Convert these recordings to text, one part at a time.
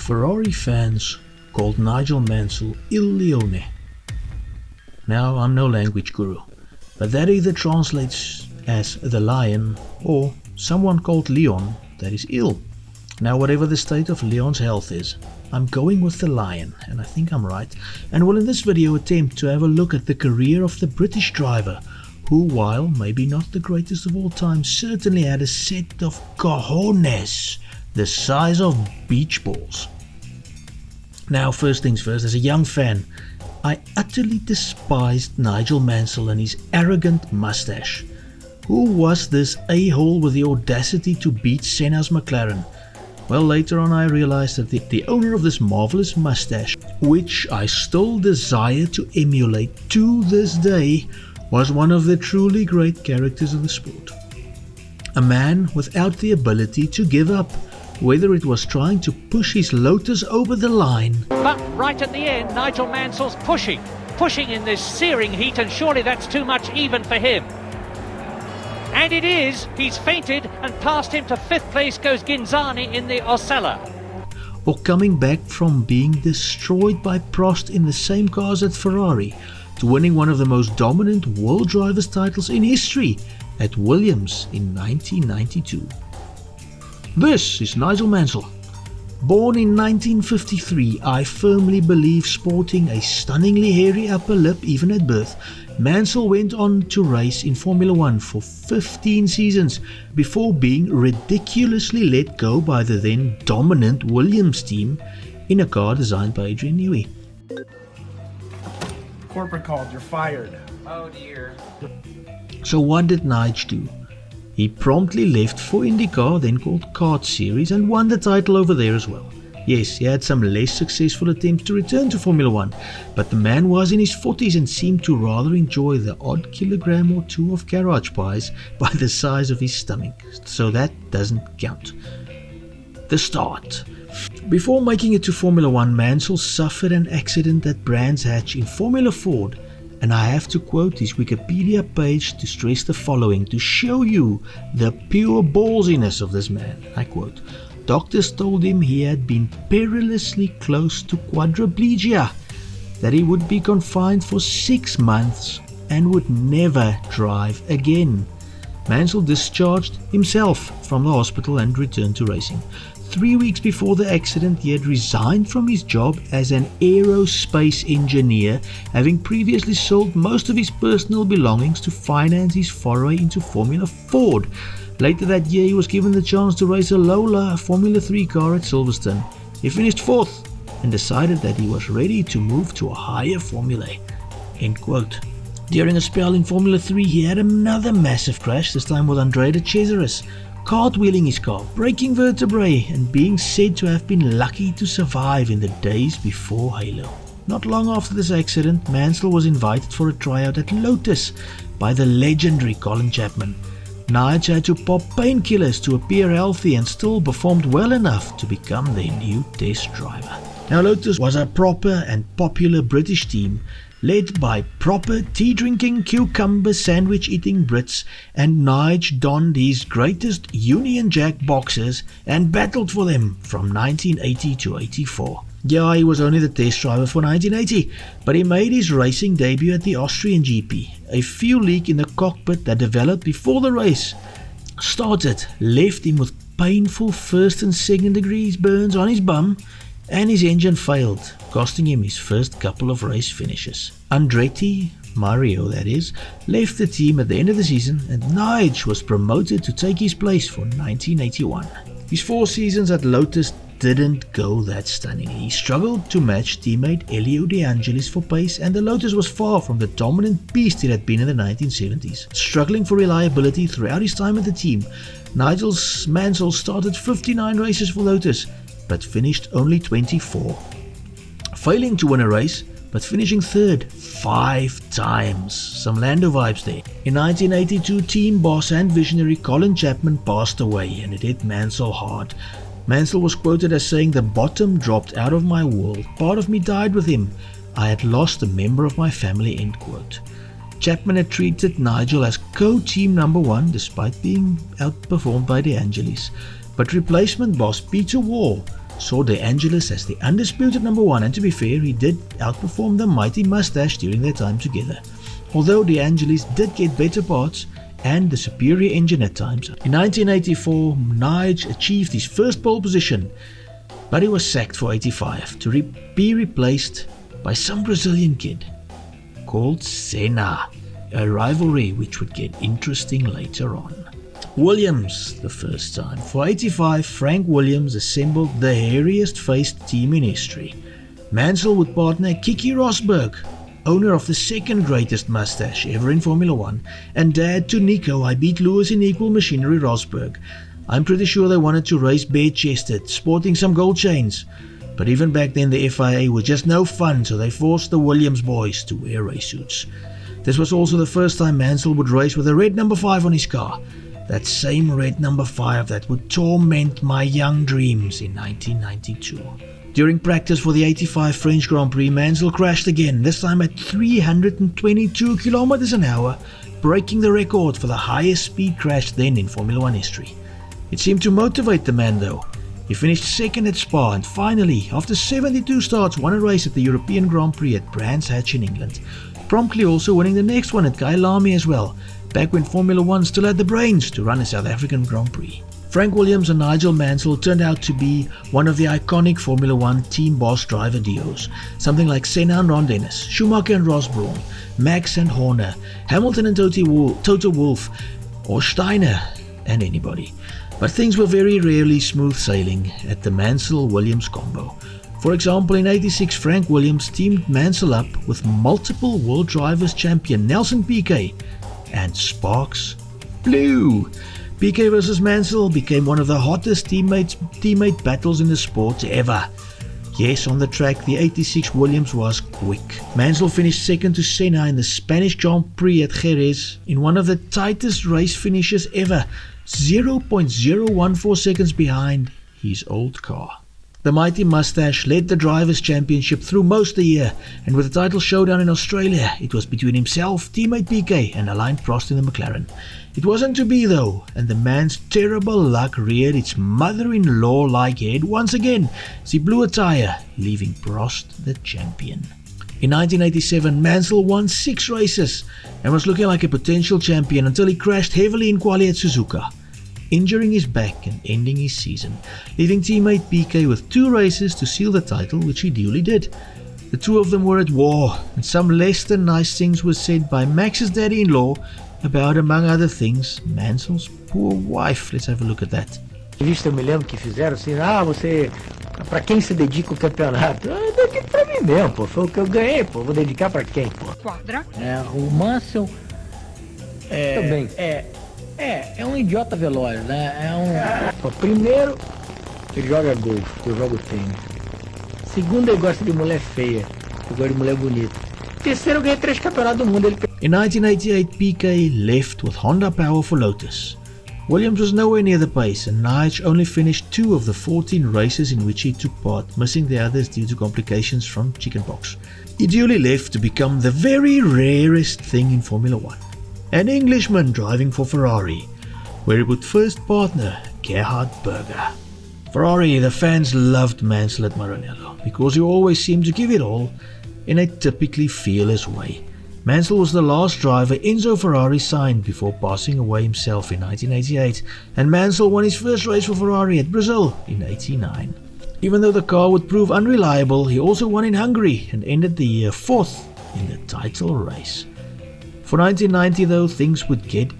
Ferrari fans called Nigel Mansell Il Leone. Now, I'm no language guru, but that either translates as the lion or someone called Leon that is ill. Now, whatever the state of Leon's health is, I'm going with the lion, and I think I'm right, and will in this video attempt to have a look at the career of the British driver who, while maybe not the greatest of all time, certainly had a set of cojones the size of beach balls. Now, first things first, as a young fan, I utterly despised Nigel Mansell and his arrogant moustache. Who was this a-hole with the audacity to beat Senna's McLaren? Well, later on I realized that the owner of this marvelous moustache, which I still desire to emulate to this day, was one of the truly great characters of the sport. A man without the ability to give up, whether it was trying to push his Lotus over the line. But right at the end, Nigel Mansell's pushing in this searing heat, and surely that's too much even for him. And it is. He's fainted, and past him to 5th place goes Ghinzani in the Osella. Or coming back from being destroyed by Prost in the same cars at Ferrari to winning one of the most dominant world drivers titles in history at Williams in 1992. This is Nigel Mansell. Born in 1953, I firmly believe sporting a stunningly hairy upper lip even at birth, Mansell went on to race in Formula 1 for 15 seasons before being ridiculously let go by the then dominant Williams team in a car designed by Adrian Newey. Corporate called, you're fired. Oh dear. So what did Nige do? He promptly left for IndyCar, then called Kart Series, and won the title over there as well. Yes, he had some less successful attempts to return to Formula 1, but the man was in his 40s and seemed to rather enjoy the odd kilogram or two of garage pies by the size of his stomach, so that doesn't count. The start. Before making it to Formula 1, Mansell suffered an accident at Brands Hatch in Formula Ford, and I have to quote his Wikipedia page to stress the following to show you the pure ballsiness of this man. I quote, "Doctors told him he had been perilously close to quadriplegia, that he would be confined for 6 months and would never drive again." Mansell discharged himself from the hospital and returned to racing. 3 weeks before the accident, he had resigned from his job as an aerospace engineer, having previously sold most of his personal belongings to finance his foray into Formula Ford. Later that year, he was given the chance to race a Lola Formula 3 car at Silverstone. He finished 4th and decided that he was ready to move to a higher formula. End quote. During a spell in Formula 3, he had another massive crash, this time with Andrea de Cesaris, cartwheeling his car, breaking vertebrae, and being said to have been lucky to survive in the days before Halo. Not long after this accident, Mansell was invited for a tryout at Lotus by the legendary Colin Chapman. Nigel had to pop painkillers to appear healthy and still performed well enough to become their new test driver. Now, Lotus was a proper and popular British team led by proper tea-drinking, cucumber sandwich-eating Brits, and Nige donned his greatest Union Jack boxers and battled for them from 1980 to 84. Yeah, he was only the test driver for 1980, but he made his racing debut at the Austrian GP. A fuel leak in the cockpit that developed before the race started left him with painful first and second degrees burns on his bum, and his engine failed, costing him his first couple of race finishes. Andretti, Mario that is, left the team at the end of the season, and Nige was promoted to take his place for 1981. His 4 seasons at Lotus didn't go that stunningly. He struggled to match teammate Elio De Angelis for pace, and the Lotus was far from the dominant beast it had been in the 1970s. Struggling for reliability throughout his time at the team, Nigel Mansell started 59 races for Lotus, but finished only 24. Failing to win a race, but finishing 3rd 5 times. Some Lando vibes there. In 1982, team boss and visionary Colin Chapman passed away, and it hit Mansell hard. Mansell was quoted as saying, "The bottom dropped out of my world. Part of me died with him. I had lost a member of my family." End quote. Chapman had treated Nigel as co-team number 1 despite being outperformed by De Angelis. But replacement boss Peter Waugh saw De Angelis as the undisputed number 1, and to be fair, he did outperform the mighty Moustache during their time together. Although De Angelis did get better parts and the superior engine at times. In 1984, Nigel achieved his first pole position, but he was sacked for 85 to be replaced by some Brazilian kid called Senna, a rivalry which would get interesting later on. Williams, the first time. For 85, Frank Williams assembled the hairiest-faced team in history. Mansell would partner Kiki Rosberg, owner of the second greatest mustache ever in Formula 1, and dad to Nico, I beat Lewis in equal machinery Rosberg. I'm pretty sure they wanted to race bare-chested, sporting some gold chains. But even back then the FIA was just no fun, so they forced the Williams boys to wear race suits. This was also the first time Mansell would race with a red number 5 on his car. That same red number 5 that would torment my young dreams in 1992. During practice for the 85 French Grand Prix, Mansell crashed again, this time at 322 km an hour, breaking the record for the highest speed crash then in Formula 1 history. It seemed to motivate the man though. He finished second at Spa and finally, after 72 starts, won a race at the European Grand Prix at Brands Hatch in England, promptly also winning the next one at Kyalami as well, back when Formula 1 still had the brains to run a South African Grand Prix. Frank Williams and Nigel Mansell turned out to be one of the iconic Formula 1 team boss driver duos, something like Senna and Ron Dennis, Schumacher and Ross Brawn, Max and Horner, Hamilton and Toto Wolff, or Steiner and anybody. But things were very rarely smooth sailing at the Mansell-Williams combo. For example, in 86, Frank Williams teamed Mansell up with multiple World Drivers champion Nelson Piquet, and sparks flew. Piquet versus Mansell became one of the hottest teammate battles in the sport ever. Yes, on the track, the 86 Williams was quick. Mansell finished second to Senna in the Spanish Grand Prix at Jerez in one of the tightest race finishes ever, 0.014 seconds behind his old car. The mighty Moustache led the Drivers' Championship through most of the year, and with the title showdown in Australia, it was between himself, teammate Piquet, and Alain Prost in the McLaren. It wasn't to be though, and the man's terrible luck reared its mother-in-law-like head once again as he blew a tyre, leaving Prost the champion. In 1987, Mansell won 6 races and was looking like a potential champion until he crashed heavily in quali at Suzuka, injuring his back and ending his season, leaving teammate Piquet with 2 races to seal the title, which he duly did. The two of them were at war, and some less than nice things were said by Max's daddy-in-law about, among other things, Mansell's poor wife. Let's have a look at that. Eu me lembro que fizeram assim, você, pra quem se dedica o campeonato? Eu dedico pra mim mesmo, pô, foi o que eu ganhei, pô, vou dedicar pra quem, pô? Quadra. O Mansell também é um idiota velório, né? Primeiro, ele joga golfe, eu jogo tênis. Segundo, ele gosta de mulher feia, eu gosto de mulher bonita. Terceiro, eu ganhei 3 campeonatos do mundo. In 1988, Piquet left with Honda Power for Lotus. Williams was nowhere near the pace, and Nigel only finished 2 of the 14 races in which he took part, missing the others due to complications from chickenpox. He duly left to become the very rarest thing in Formula 1. An Englishman driving for Ferrari, where he would first partner Gerhard Berger. Ferrari, the fans loved Mansell at Maranello because he always seemed to give it all in a typically fearless way. Mansell was the last driver Enzo Ferrari signed before passing away himself in 1988, and Mansell won his first race for Ferrari at Brazil in 89. Even though the car would prove unreliable, he also won in Hungary and ended the year 4th in the title race. For 1990 though, things would get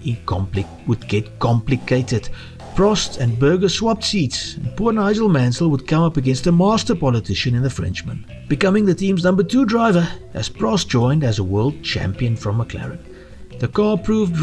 complicated. Prost and Berger swapped seats, and poor Nigel Mansell would come up against a master politician in the Frenchman, becoming the team's number 2 driver as Prost joined as a world champion from McLaren. The car proved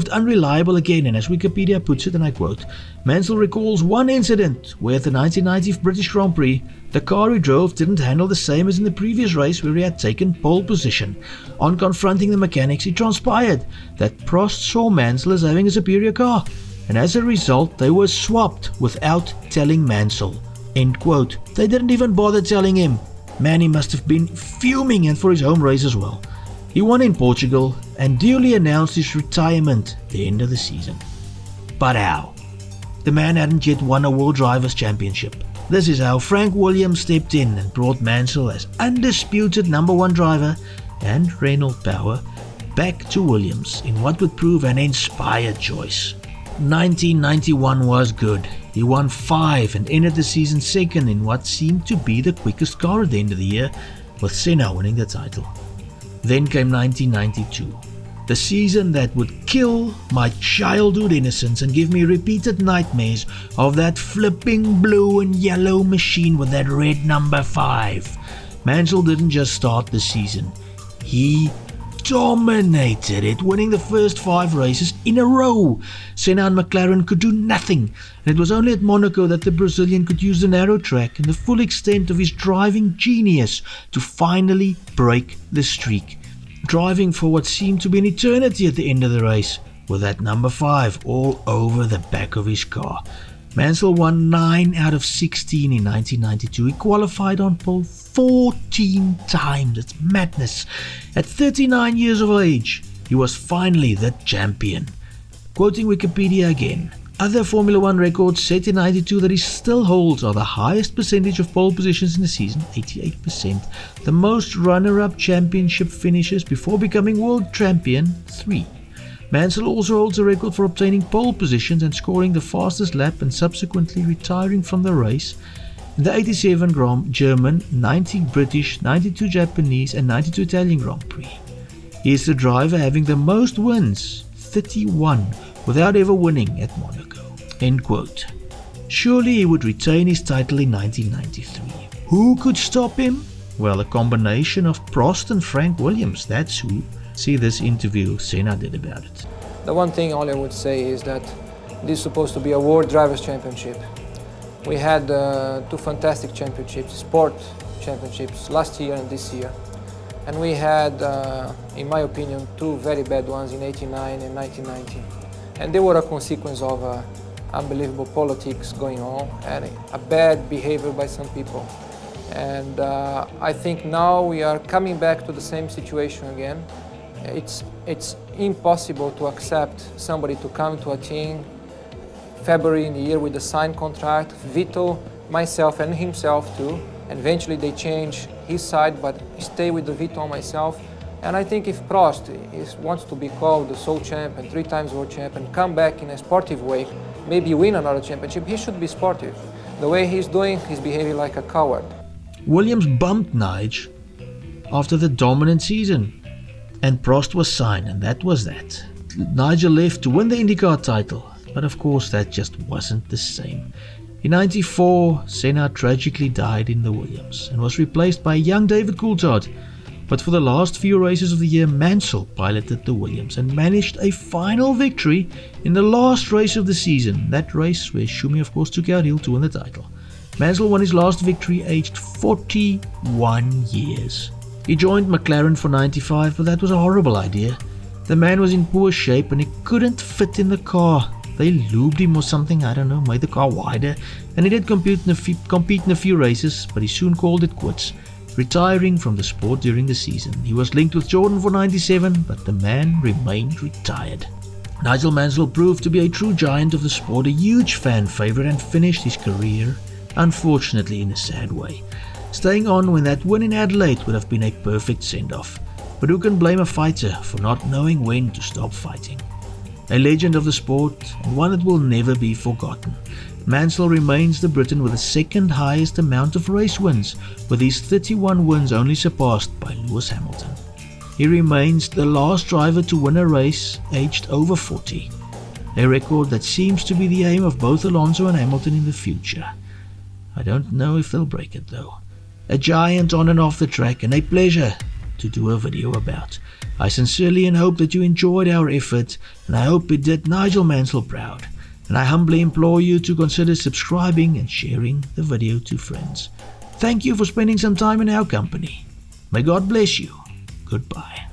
unreliable again, and as Wikipedia puts it, and I quote, Mansell recalls one incident where at the 1990 British Grand Prix, the car he drove didn't handle the same as in the previous race where he had taken pole position. On confronting the mechanics, it transpired that Prost saw Mansell as having a superior car, and as a result they were swapped without telling Mansell. End quote. They didn't even bother telling him. Man, he must have been fuming, and for his home race as well. He won in Portugal and duly announced his retirement at the end of the season. But how? the man hadn't yet won a World Drivers' Championship. This is how Frank Williams stepped in and brought Mansell as undisputed #1 driver and Renault power back to Williams in what would prove an inspired choice. 1991 was good. He won 5 and ended the season second in what seemed to be the quickest car at the end of the year, with Senna winning the title. Then came 1992, the season that would kill my childhood innocence and give me repeated nightmares of that flipping blue and yellow machine with that red number 5. Mansell didn't just start the season, he dominated it, winning the first 5 races in a row. Senna and McLaren could do nothing, and it was only at Monaco that the Brazilian could use the narrow track and the full extent of his driving genius to finally break the streak, driving for what seemed to be an eternity at the end of the race, with that number 5 all over the back of his car. Mansell won 9 out of 16 in 1992. He qualified on pole 14 times. It's madness. At 39 years of age, he was finally the champion. Quoting Wikipedia again, other Formula 1 records set in 92 that he still holds are the highest percentage of pole positions in the season, 88%, the most runner-up championship finishes before becoming world champion, 3. Mansell also holds a record for obtaining pole positions and scoring the fastest lap and subsequently retiring from the race in the 87 German, 90 British, 92 Japanese and 92 Italian Grand Prix. He is the driver having the most wins, 31, without ever winning at Monaco. End quote. Surely he would retain his title in 1993. Who could stop him? Well, a combination of Prost and Frank Williams, that's who. See this interview Senna did about it. The one thing all I would say is that this is supposed to be a World Drivers' Championship. We had 2 fantastic championships, sport championships, last year and this year. And we had, in my opinion, 2 very bad ones in '89 and 1990. And they were a consequence of unbelievable politics going on and a bad behavior by some people. And I think now we are coming back to the same situation again. It's impossible to accept somebody to come to a team February in the year with a signed contract, veto myself and himself too, and eventually they change his side but stay with the veto on myself. And I think if Prost wants to be called the sole champ and 3 times world champ and come back in a sportive way, maybe win another championship, he should be sportive. The way he's doing, he's behaving like a coward. Williams bumped Nigel after the dominant season, and Prost was signed, and that was that. Nigel left to win the IndyCar title, but of course that just wasn't the same. In '94, Senna tragically died in the Williams and was replaced by young David Coulthard. But for the last few races of the year, Mansell piloted the Williams and managed a final victory in the last race of the season, that race where Schumacher of course took out heel to win the title. Mansell won his last victory aged 41 years. He joined McLaren for '95, but that was a horrible idea. The man was in poor shape and he couldn't fit in the car. They lubed him or something, I don't know, made the car wider, and he did compete in a few races, but he soon called it quits, retiring from the sport during the season. He was linked with Jordan for '97, but the man remained retired. Nigel Mansell proved to be a true giant of the sport, a huge fan favorite, and finished his career, unfortunately, in a sad way. Staying on when that win in Adelaide would have been a perfect send-off. But who can blame a fighter for not knowing when to stop fighting? A legend of the sport, and one that will never be forgotten. Mansell remains the Briton with the second highest amount of race wins, with his 31 wins only surpassed by Lewis Hamilton. He remains the last driver to win a race aged over 40, a record that seems to be the aim of both Alonso and Hamilton in the future. I don't know if they'll break it though. A giant on and off the track, and a pleasure to do a video about. I sincerely hope that you enjoyed our effort, and I hope it did Nigel Mansell proud. And I humbly implore you to consider subscribing and sharing the video to friends. Thank you for spending some time in our company. May God bless you. Goodbye.